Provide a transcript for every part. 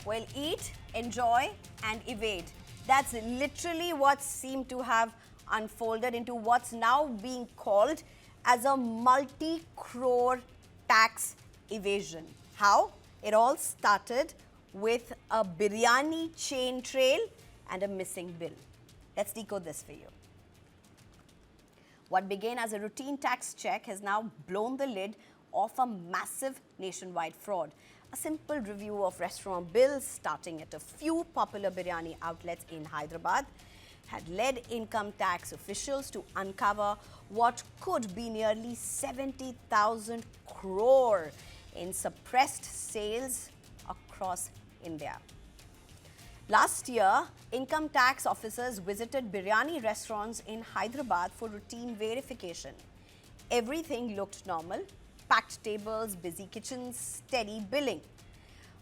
Well, eat, enjoy, and evade. That's literally what seemed to have unfolded into what's now being called as a multi-crore tax evasion. How? It all started with a biryani chain trail and a missing bill. Let's decode this for you. What began as a routine tax check has now blown the lid off a massive nationwide fraud. A simple review of restaurant bills, starting at a few popular biryani outlets in Hyderabad, had led income tax officials to uncover what could be nearly 70,000 crore in suppressed sales across India. Last year, income tax officers visited biryani restaurants in Hyderabad for routine verification. Everything looked normal: packed tables, busy kitchens, steady billing.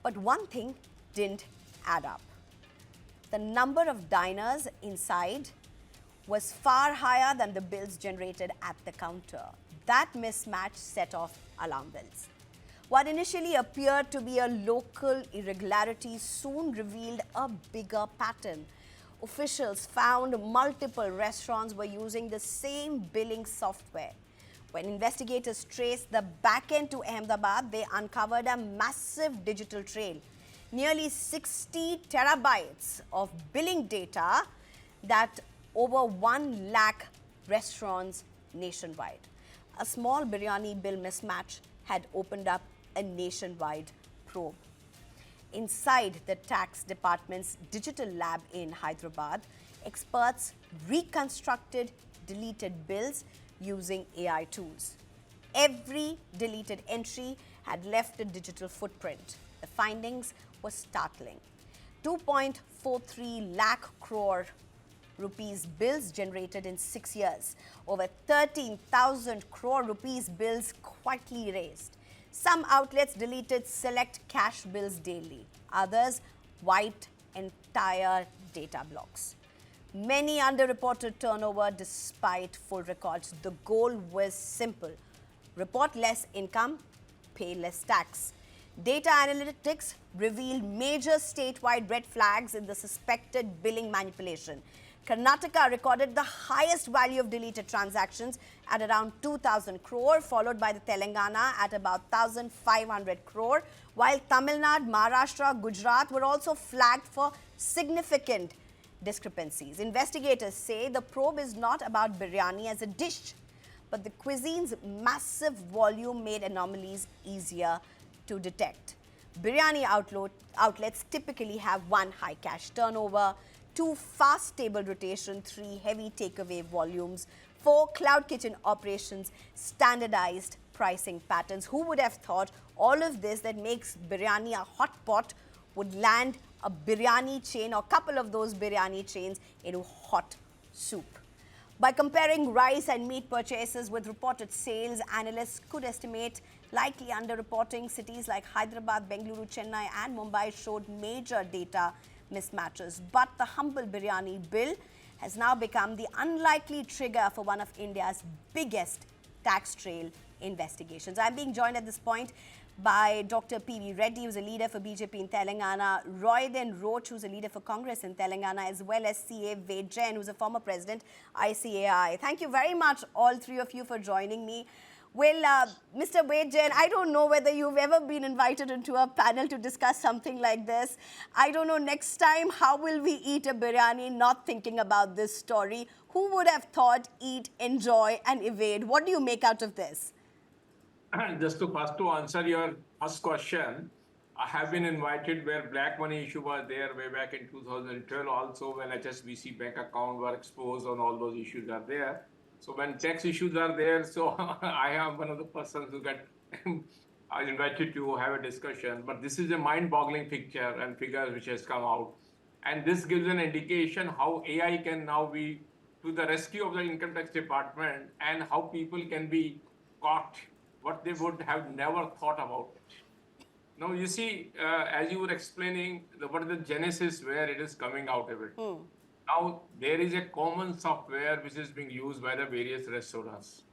But one thing didn't add up. The number of diners inside was far higher than the bills generated at the counter. That mismatch set off alarm bells. What initially appeared to be a local irregularity soon revealed a bigger pattern. Officials found multiple restaurants were using the same billing software. When investigators traced the back end to Ahmedabad, they uncovered a massive digital trail. Nearly 60 terabytes of billing data that over 1 lakh restaurants nationwide. A small biryani bill mismatch had opened up a nationwide probe. Inside the tax department's digital lab in Hyderabad, experts reconstructed deleted bills using AI tools. Every deleted entry had left a digital footprint. The findings were startling. 2.43 lakh crore rupees bills generated in 6 years. Over 13,000 crore rupees bills quietly erased. Some outlets deleted select cash bills daily. Others wiped entire data blocks. Many underreported turnover despite full records. The goal was simple: report less income, pay less tax. Data analytics revealed major statewide red flags in the suspected billing manipulation. Karnataka recorded the highest value of deleted transactions at around 2,000 crore, followed by the Telangana at about 1,500 crore, while Tamil Nadu, Maharashtra, Gujarat were also flagged for significant discrepancies. Investigators say the probe is not about biryani as a dish, but the cuisine's massive volume made anomalies easier to detect. Biryani outlets typically have 1 high cash turnover, 2 fast table rotation, 3 heavy takeaway volumes, 4 cloud kitchen operations, standardized pricing patterns. Who would have thought all of this that makes biryani a hot pot would land a biryani chain or couple of those biryani chains into hot soup? By comparing rice and meat purchases with reported sales, analysts could estimate likely underreporting. Cities like Hyderabad, Bengaluru, Chennai and Mumbai showed major data mismatches. But the humble biryani bill has now become the unlikely trigger for one of India's biggest tax trail investigations. I'm being joined at this point by Dr. P.V. Reddy, who's a leader for BJP in Telangana, Royden Roach, who's a leader for Congress in Telangana, as well as C.A. Vejayan, who's a former president, ICAI. Thank you very much, all three of you, for joining me. Well, Mr. Vejayan, I don't know whether you've ever been invited into a panel to discuss something like this. I don't know, next time, how will we eat a biryani not thinking about this story? Who would have thought eat, enjoy and evade? What do you make out of this? Just to answer your first question, I have been invited where black money issue was there way back in 2012 also, when HSBC bank account were exposed and all those issues are there. So when tax issues are there, so I am one of the persons who got I invited to have a discussion. But this is a mind-boggling picture and figures which has come out. And this gives an indication how AI can now be to the rescue of the income tax department and how people can be caught what they would have never thought about it. Now, you see, as you were explaining, what is the genesis where it is coming out of it. Now, there is a common software which is being used by the various restaurants.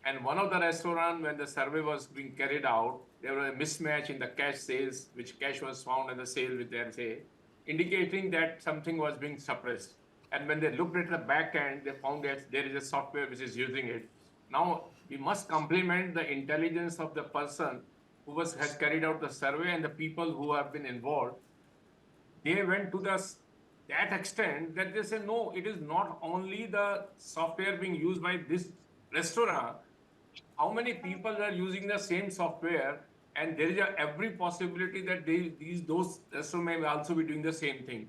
And one of the restaurants, when the survey was being carried out, there was a mismatch in the cash sales, which cash was found in the sale with their say, indicating that something was being suppressed. And when they looked at the back end, they found that there is a software which is using it. Now, we must complement the intelligence of the person who has carried out the survey and the people who have been involved. They went to that extent that they say, no, it is not only the software being used by this restaurant. How many people are using the same software, and there is every possibility that those restaurants may also be doing the same thing.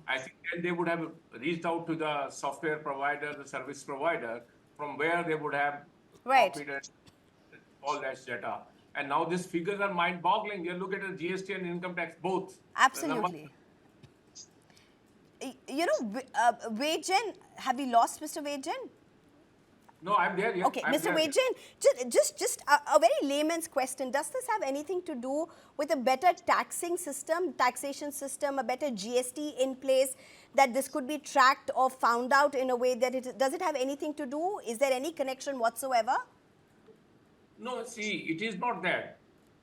I think then they would have reached out to the software provider, the service provider, from where they would have Right. copied all that data. And now these figures are mind-boggling. You look at the GST and income tax both. The number. Absolutely. You know, Vejan, have we lost Mr. Vejan? No, I'm there. Yeah, Okay, I'm Mr. there. Vejan, just a very layman's question. Does this have anything to do with a better taxation system, a better GST in place, that this could be tracked or found out in a way that does it have anything to do? Is there any connection whatsoever? No, see, it is not that.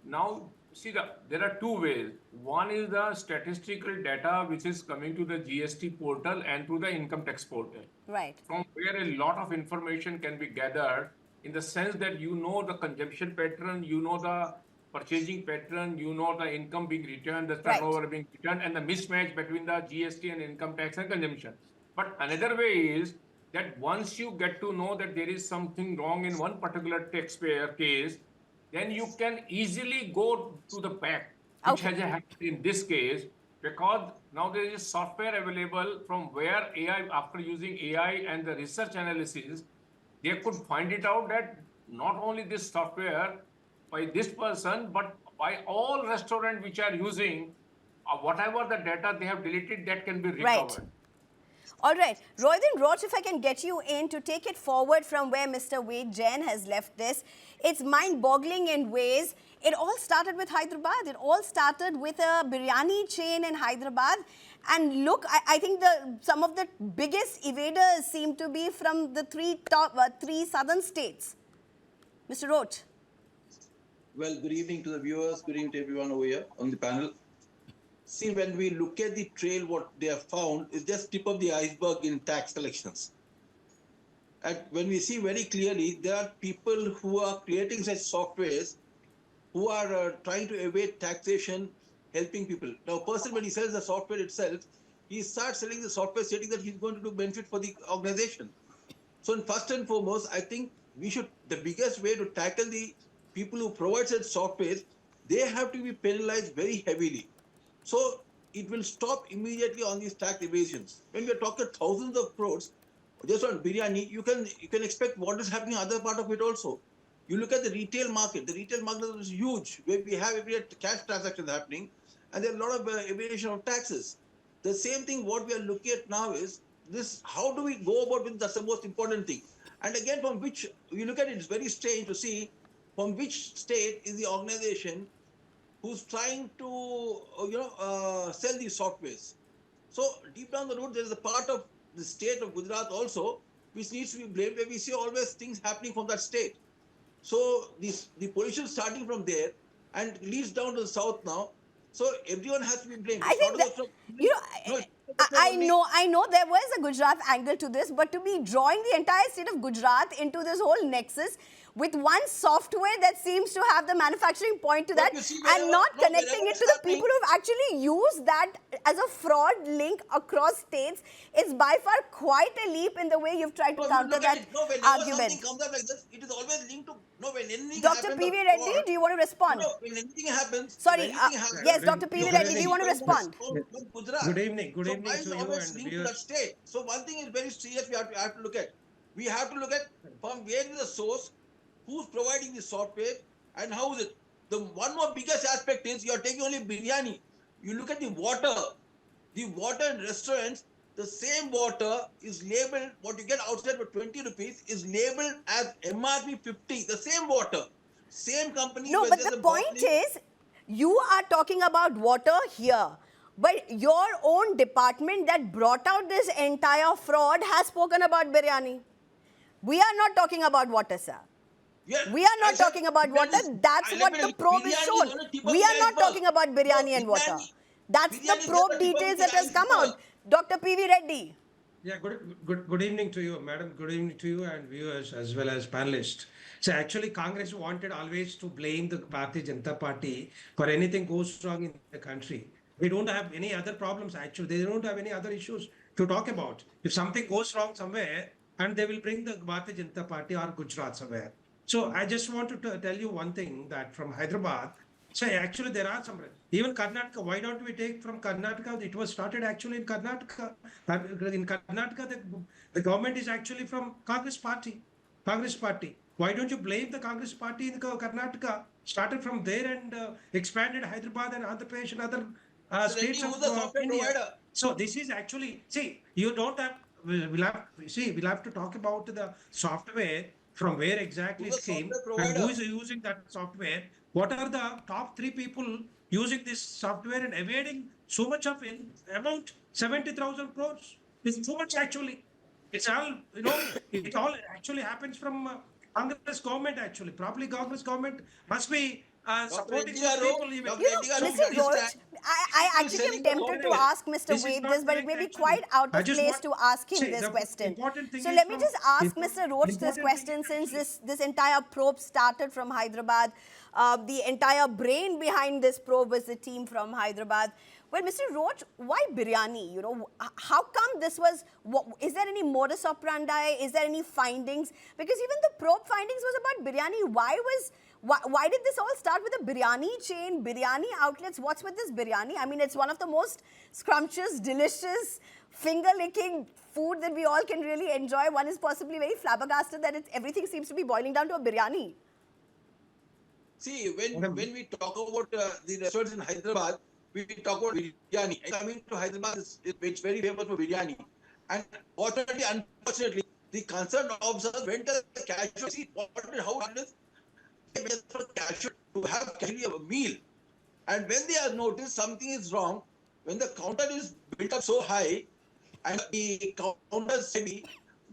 Now, see, there are two ways. One is the statistical data which is coming to the GST portal and to the income tax portal, Right. from where a lot of information can be gathered, in the sense that you know the consumption pattern, you know the purchasing pattern, you know the income being returned, the Right. turnover being returned, and the mismatch between the GST and income tax and consumption. But another way is that once you get to know that there is something wrong in one particular taxpayer case, then you can easily go to the back, which Okay. has happened in this case, because now there is software available from where AI, after using AI and the research analysis, they could find it out that not only this software by this person, but by all restaurants which are using, whatever the data they have deleted, that can be Right. recovered. All right. Roydin Roach, if I can get you in to take it forward from where Mr. Wade Jain has left this. It's mind-boggling in ways. It all started with Hyderabad. It all started with a biryani chain in Hyderabad. And look, I think some of the biggest evaders seem to be from the three southern states. Mr. Roach. Well, good evening to the viewers. Good evening to everyone over here on the panel. See, when we look at the trail, what they have found is just tip of the iceberg in tax collections. And when we see very clearly, there are people who are creating such softwares who are trying to evade taxation, helping people. Now, a person, when he sells the software itself, he starts selling the software stating that he's going to do benefit for the organization. So, first and foremost, I think the biggest way to tackle the people who provide such softwares, they have to be penalized very heavily. So it will stop immediately on these tax evasions. When we are talking thousands of crores, just on biryani, you can expect what is happening in other part of it also. You look at the retail market. The retail market is huge, where we have every cash transactions happening, and there are a lot of evasion of taxes. The same thing what we are looking at now is this: how do we go about it? That's the most important thing. And again, from which you look at it, it's very strange to see from which state is the organization who's trying to sell these softwares. So deep down the road, there is a part of the state of Gujarat also which needs to be blamed, where we see always things happening from that state. So the pollution starting from there and leads down to the south now. So everyone has to be blamed. I It's think not that, from, you no, know, it's not I only- know there was a Gujarat angle to this, but to be drawing the entire state of Gujarat into this whole nexus with one software that seems to have the manufacturing point to But that you see, and not whenever connecting it it's to the happening- people who've actually used that as a fraud link across states is by far quite a leap in the way you've tried to No, counter look at that it. No, whenever something argument. comes up like this, it is always linked to, no, when anything Dr. happens, P.V. of Reddy, fraud, do you want to respond? no, when anything happens, Sorry, yes, Dr. P.V. you Reddy, always do you see want to from respond? Gujarat. Good evening So why to is it you always and linked to viewers. that state? So one thing is very serious. We have to look at. We have to look at from where is the source, who's providing the software, and how is it. The one more biggest aspect is you are taking only biryani. You look at the water. The water in restaurants, the same water is labeled, what you get outside for 20 rupees is labeled as MRP 50. The same water. Same company. No, When but there's the a point bottling, is, you are talking about water here. But your own department that brought out this entire fraud has spoken about biryani. We are not talking about water, sir. Yeah, We are I not said talking about that water. is, That's let what me the tell you, probe is biryani shown. is on the tip of We the are not iceberg. talking about No, biryani and water. That's the biryani is just probe the tip of details the that has come iceberg. out. Dr. P.V. Reddy. Yeah, good evening to you, madam. Good evening to you and viewers as well as panelists. So actually, Congress wanted always to blame the Bharatiya Janata Party for anything goes wrong in the country. They don't have any other problems. Actually, they don't have any other issues to talk about. If something goes wrong somewhere, and they will bring the Bharatiya Janata Party or Gujarat somewhere. So I just want to tell you one thing that from Hyderabad. So actually, there are some even Karnataka. Why don't we take from Karnataka? It was started actually in Karnataka. In Karnataka, the government is actually from Congress Party. Congress Party. Why don't you blame the Congress Party in Karnataka? Started from there and expanded Hyderabad and Andhra Pradesh and other So Reddy, states who's of the software India. provider? So this is actually see you don't have we'll have to talk about the software from where exactly Who's the it came software and who provider? is using that software. What are the top three people using this software and evading so much of amount 70,000 crores? It's too much actually. It's all it all actually happens from Congress government actually. Probably Congress government must be Dr. supporting Reddy those Garu, people even. Dr. You Reddy know, Garu, So Mr. please understand. Roach, I People actually am selling the tempted to software. ask Mr. this is Wade not this, but it correct may be actually. quite out I of just place want to ask him see this the question. important thing So is let me from just ask Mr. Roach this important thing is question, since actually this entire probe started from Hyderabad. The entire brain behind this probe was the team from Hyderabad. Well, Mr. Roach, why biryani? You know, how come this was? Is there any modus operandi? Is there any findings? Because even the probe findings was about biryani. Why did this all start with a biryani chain, biryani outlets? What's with this biryani? I mean, it's one of the most scrumptious, delicious, finger-licking food that we all can really enjoy. One is possibly very flabbergasted that everything seems to be boiling down to a biryani. See, Madam, when we talk about the restaurants in Hyderabad, we talk about biryani. And coming to Hyderabad, it's very famous for biryani. And fortunately, unfortunately, the concerned officer went to the cashier. See how it is. They went for cashier to have actually a meal. And when they have noticed something is wrong, when the counter is built up so high, and the counter is heavy,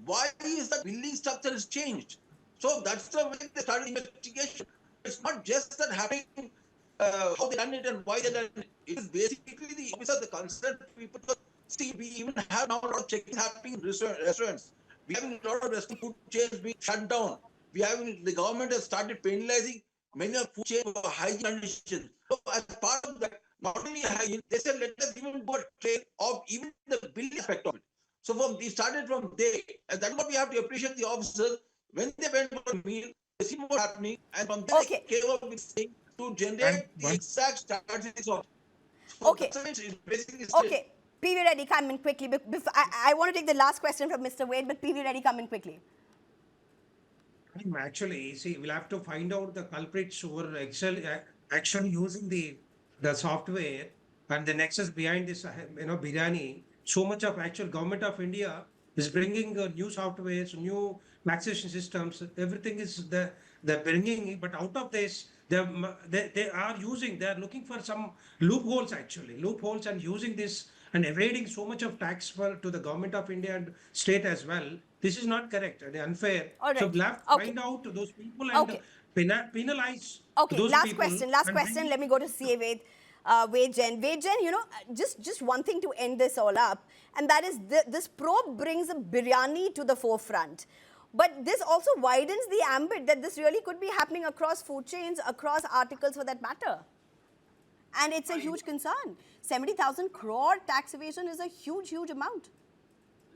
why is the building structure is changed? So that's the way they started investigation. It's not just that happening, how they done it and why they done it. It is basically the officer, the concerned people. See, we even have now a lot of checking happening in restaurants. We having a lot of restaurant food chains being shut down. We having the government has started penalizing many of food chains for hygiene conditions. So as part of that, not only hygiene, they said let us even do a trail of even the building aspect of it. So we started from there, and that's what we have to appreciate the officers when they went for a meal. They see what's happening, and from there Okay, they came up with things to and generate the one exact statistics of. So okay. that's the way it's basically still. Okay, PV Reddy, come in quickly. I want to take the last question from Mr. Wade, but PV Reddy, come in quickly. actually, see, we'll have to find out the culprits who were actually using the software and the nexus behind this, Biryani. So much of actual government of India is bringing new softwares, new taxation systems. Everything is they're bringing, but out of this, they are using. They are looking for some loopholes actually, loopholes and using this and evading so much of tax to the government of India and state as well. This is not correct and unfair. All So right. we'll have to Okay. find out those people and Okay. penalize Okay, those last people question. Last and bring question. it Let me to go to the system. CA Wade Jen. Wade Jen, just one thing to end this all up, and that is this probe brings a biryani to the forefront. But this also widens the ambit that this really could be happening across food chains, across articles for that matter. And it's a huge concern. 70,000 crore tax evasion is a huge, huge amount.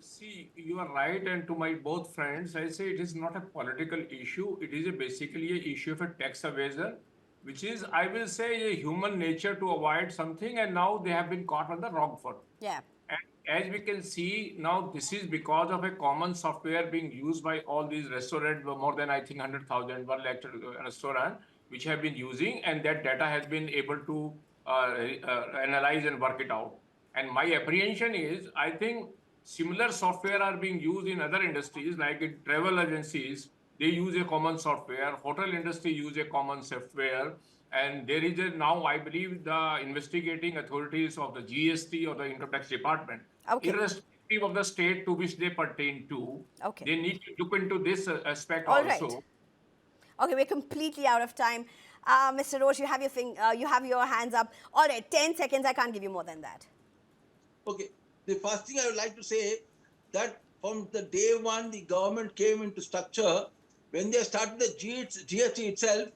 See, you are right, and to my both friends, I say it is not a political issue. It is basically a issue of a tax evasion, which is, I will say, a human nature to avoid something, and now they have been caught on the wrong foot. Yeah. And as we can see now, this is because of a common software being used by all these restaurants, more than I think 100,000 1 lakh restaurant, which have been using, and that data has been able to analyze and work it out. And my apprehension is, I think similar software are being used in other industries, like in travel agencies. They use a common software. Hotel industry use a common software. And there is now, I believe, the investigating authorities of the GST or the income tax department, Okay. irrespective of the state to which they pertain to, Okay. they need to look into this aspect All right. also. Okay, we're completely out of time. Mr. Roche, you have your hands up. All right, 10 seconds. I can't give you more than that. Okay. The first thing I would like to say that from the day one, the government came into structure. When they started the GST itself,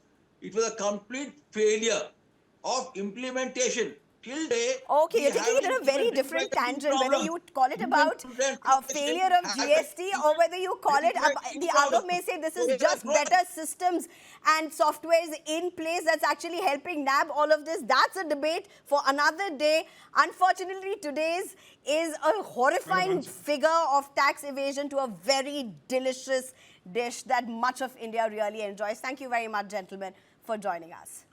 it was a complete failure of implementation. Till day, Okay, we you're taking it haven't in a very even different recognized the tangent, whether problem. you call it Indian about children a today failure of haven't GST even or whether you call it, recognized the other problem. may say this So is we just are better systems and softwares in place that's actually helping nab all of this. That's a debate for another day. Unfortunately, today's is a horrifying figure of tax evasion to a very delicious dish that much of India really enjoys. Thank you very much, gentlemen, for joining us.